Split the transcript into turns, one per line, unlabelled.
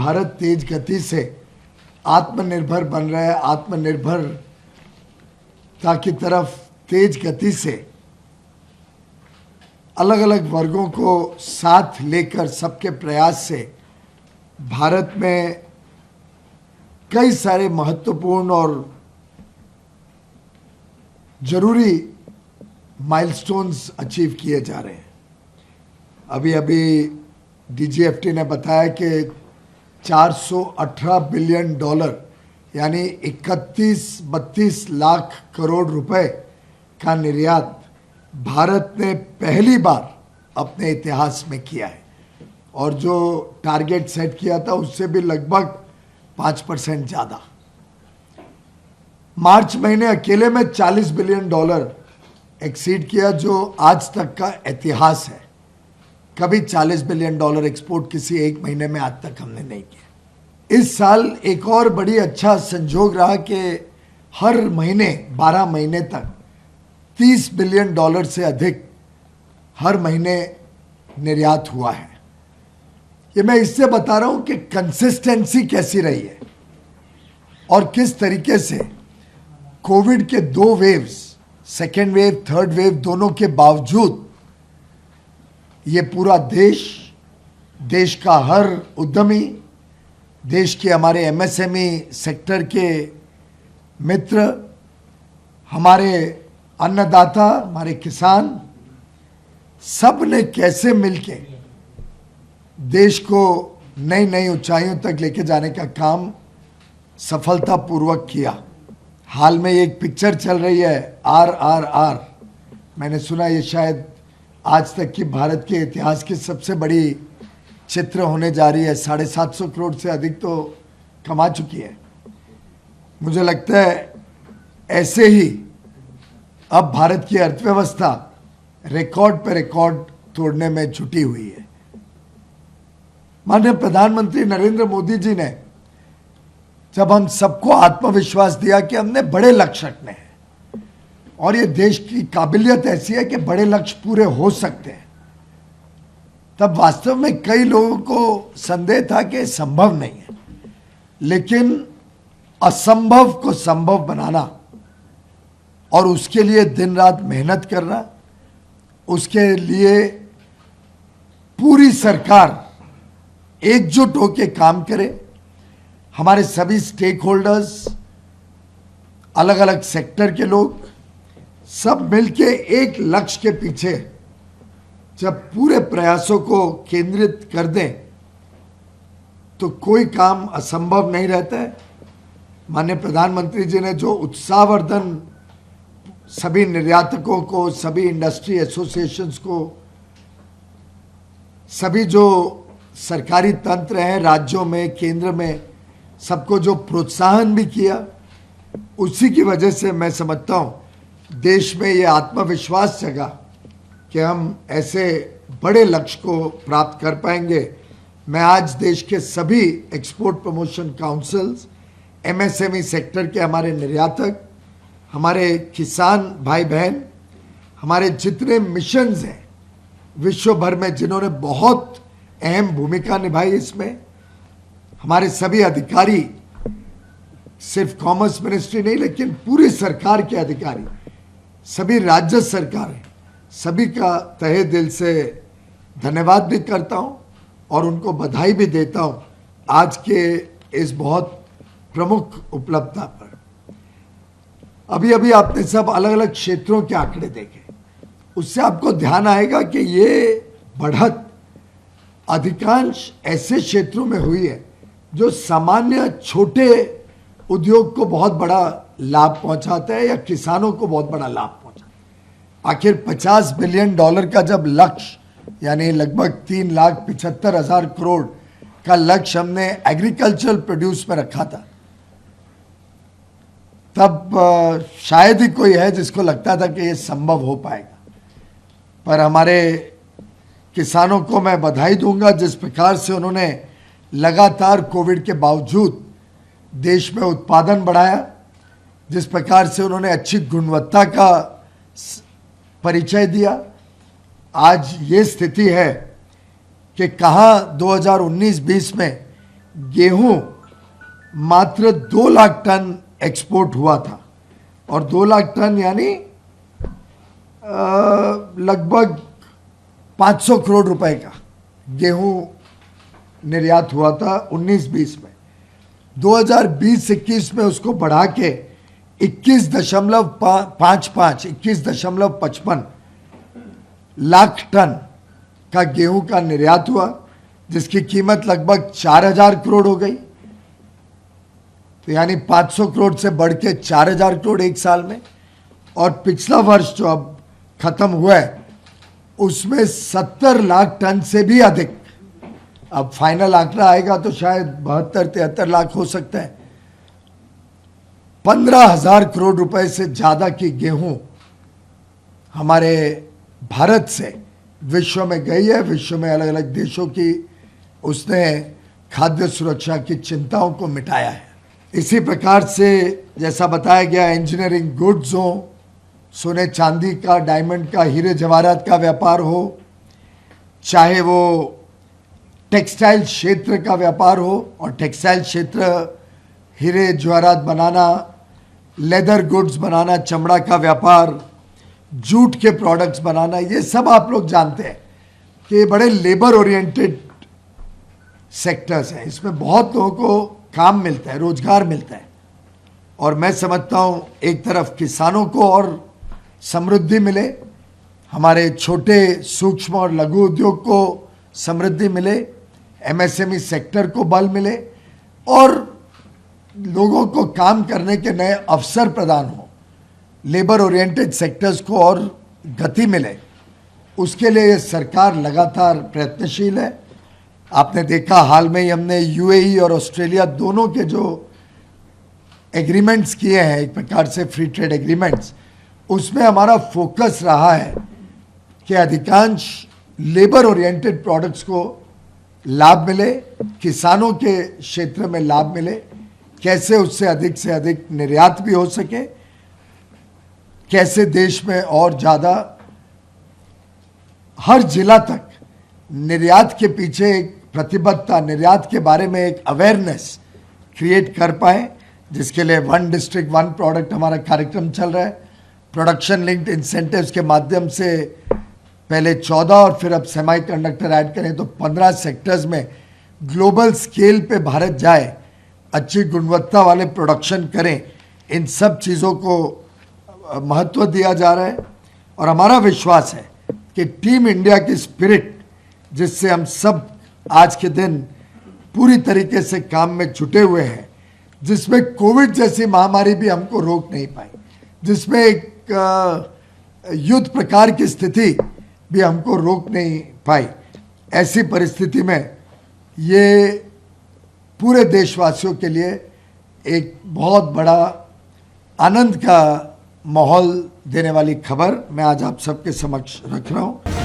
भारत तेज गति से आत्मनिर्भर बन रहा है, आत्मनिर्भरता की तरफ तेज गति से अलग अलग वर्गों को साथ लेकर सबके प्रयास से भारत में कई सारे महत्वपूर्ण और जरूरी माइलस्टोन्स अचीव किए जा रहे हैं। अभी अभी डीजीएफटी ने बताया कि 418 बिलियन डॉलर यानी 31-32 लाख करोड़ रुपए का निर्यात भारत ने पहली बार अपने इतिहास में किया है और जो टारगेट सेट किया था उससे भी लगभग 5% ज़्यादा। मार्च महीने अकेले में 40 बिलियन डॉलर एक्सीड किया, जो आज तक का इतिहास है। कभी 40 बिलियन डॉलर एक्सपोर्ट किसी एक महीने में आज तक हमने नहीं किया। इस साल एक और बड़ी अच्छा संजोग रहा कि हर महीने 12 महीने तक 30 बिलियन डॉलर से अधिक हर महीने निर्यात हुआ है। ये मैं इससे बता रहा हूं कि कंसिस्टेंसी कैसी रही है और किस तरीके से कोविड के 2 waves, second wave, third wave, दोनों के बावजूद ये पूरा देश का हर उद्यमी, देश के हमारे एमएसएमई सेक्टर के मित्र, हमारे अन्नदाता, हमारे किसान, सब ने कैसे मिलके देश को नई नई ऊंचाइयों तक लेके जाने का काम सफलतापूर्वक किया। हाल में एक पिक्चर चल रही है RRR, मैंने सुना ये शायद आज तक की भारत के इतिहास की सबसे बड़ी चित्र होने जा रही है। 750 करोड़ से अधिक तो कमा चुकी है। मुझे लगता है ऐसे ही अब भारत की अर्थव्यवस्था रिकॉर्ड पर रिकॉर्ड तोड़ने में जुटी हुई है। माननीय प्रधानमंत्री नरेंद्र मोदी जी ने जब हम सबको आत्मविश्वास दिया कि हमने बड़े लक्ष्य रखने हैं और ये देश की काबिलियत ऐसी है कि बड़े लक्ष्य पूरे हो सकते हैं, तब वास्तव में कई लोगों को संदेह था कि संभव नहीं है। लेकिन असंभव को संभव बनाना और उसके लिए दिन रात मेहनत करना, उसके लिए पूरी सरकार एकजुट होकर काम करे, हमारे सभी स्टेक होल्डर्स, अलग अलग सेक्टर के लोग सब मिलके एक लक्ष्य के पीछे जब पूरे प्रयासों को केंद्रित कर दें तो कोई काम असंभव नहीं रहता है। माननीय प्रधानमंत्री जी ने जो उत्साहवर्धन सभी निर्यातकों को, सभी इंडस्ट्री एसोसिएशंस को, सभी जो सरकारी तंत्र हैं राज्यों में, केंद्र में, सबको जो प्रोत्साहन भी किया, उसी की वजह से मैं समझता हूं देश में ये आत्मविश्वास जगा कि हम ऐसे बड़े लक्ष्य को प्राप्त कर पाएंगे। मैं आज देश के सभी export promotion councils, MSME sector के हमारे निर्यातक, हमारे किसान भाई बहन, हमारे जितने मिशंस हैं विश्व भर में जिन्होंने बहुत अहम भूमिका निभाई इसमें, हमारे सभी अधिकारी, सिर्फ कॉमर्स मिनिस्ट्री नहीं लेकिन पूरी सरकार के अधिकारी, सभी राज्य सरकारें, सभी का तहे दिल से धन्यवाद भी करता हूं और उनको बधाई भी देता हूं आज के इस बहुत प्रमुख उपलब्धता पर। अभी अभी आपने सब अलग अलग क्षेत्रों के आंकड़े देखे, उससे आपको ध्यान आएगा कि ये बढ़त अधिकांश ऐसे क्षेत्रों में हुई है जो सामान्य छोटे उद्योग को बहुत बड़ा लाभ पहुंचाता है या किसानों को बहुत बड़ा लाभ पहुंचाता है। आखिर 50 बिलियन डॉलर का जब लक्ष्य यानी लगभग 3,75,000 करोड़ का लक्ष्य हमने एग्रीकल्चरल प्रोड्यूस में रखा था, तब शायद ही कोई है जिसको लगता था कि ये संभव हो पाएगा। पर हमारे किसानों को मैं बधाई दूंगा जिस प्रकार से उन्होंने लगातार कोविड के बावजूद देश में उत्पादन बढ़ाया, जिस प्रकार से उन्होंने अच्छी गुणवत्ता का परिचय दिया। आज ये स्थिति है कि कहाँ 2019-20 में गेहूं मात्र 2 लाख टन एक्सपोर्ट हुआ था, और 2 लाख टन यानी लगभग 500 करोड़ रुपए का गेहूं निर्यात हुआ था 19-20 में। 2020-21 में उसको बढ़ा के 21.55 लाख टन का गेहूं का निर्यात हुआ, जिसकी कीमत लगभग 4000 करोड़ हो गई। तो यानी 500 करोड़ से बढ़ के 4000 करोड़ एक साल में। और पिछला वर्ष जो अब खत्म हुआ है उसमें 70 लाख टन से भी अधिक, अब फाइनल आंकड़ा आएगा तो शायद 72-73 लाख हो सकता है, 15,000 करोड़ रुपए से ज्यादा की गेहूं हमारे भारत से विश्व में गई है। विश्व में अलग अलग देशों की उसने खाद्य सुरक्षा की चिंताओं को मिटाया है। इसी प्रकार से जैसा बताया गया, इंजीनियरिंग गुड्स हो, सोने चांदी का, डायमंड का, हीरे जवाहरात का व्यापार हो, चाहे वो टेक्सटाइल क्षेत्र का व्यापार हो, और टेक्सटाइल क्षेत्र हीरे जवाहरात बनाना, लेदर गुड्स बनाना, चमड़ा का व्यापार, जूट के प्रोडक्ट्स बनाना, ये सब आप लोग जानते हैं कि बड़े लेबर ओरिएंटेड सेक्टर्स हैं। इसमें बहुत लोगों को काम मिलता है, रोजगार मिलता है। और मैं समझता हूँ एक तरफ किसानों को और समृद्धि मिले, हमारे छोटे सूक्ष्म और लघु उद्योग को समृद्धि मिले, एमएसएमई सेक्टर को बल मिले, और लोगों को काम करने के नए अवसर प्रदान हो, लेबर ओरिएंटेड सेक्टर्स को और गति मिले, उसके लिए सरकार लगातार प्रयत्नशील है। आपने देखा हाल में ही हमने यूएई और ऑस्ट्रेलिया दोनों के जो एग्रीमेंट्स किए हैं, एक प्रकार से फ्री ट्रेड एग्रीमेंट्स, उसमें हमारा फोकस रहा है कि अधिकांश लेबर ओरिएंटेड प्रोडक्ट्स को लाभ मिले, किसानों के क्षेत्र में लाभ मिले, कैसे उससे से अधिक निर्यात भी हो सके, कैसे देश में और ज़्यादा हर जिला तक निर्यात के पीछे एक प्रतिबद्धता, निर्यात के बारे में एक अवेयरनेस क्रिएट कर पाए, जिसके लिए 1 डिस्ट्रिक्ट 1 प्रोडक्ट हमारा कार्यक्रम चल रहा है। प्रोडक्शन लिंक्ड इंसेंटिव्स के माध्यम से पहले 14 और फिर अब सेमी कंडक्टर ऐड करें तो 15 सेक्टर्स में ग्लोबल स्केल पे भारत जाए, अच्छी गुणवत्ता वाले प्रोडक्शन करें, इन सब चीज़ों को महत्व दिया जा रहा है। और हमारा विश्वास है कि टीम इंडिया की स्पिरिट, जिससे हम सब आज के दिन पूरी तरीके से काम में जुटे हुए हैं, जिसमें कोविड जैसी महामारी भी हमको रोक नहीं पाई, जिसमें एक युद्ध प्रकार की स्थिति भी हमको रोक नहीं पाई, ऐसी परिस्थिति में ये पूरे देशवासियों के लिए एक बहुत बड़ा आनंद का माहौल देने वाली खबर मैं आज आप सबके समक्ष रख रहा हूं।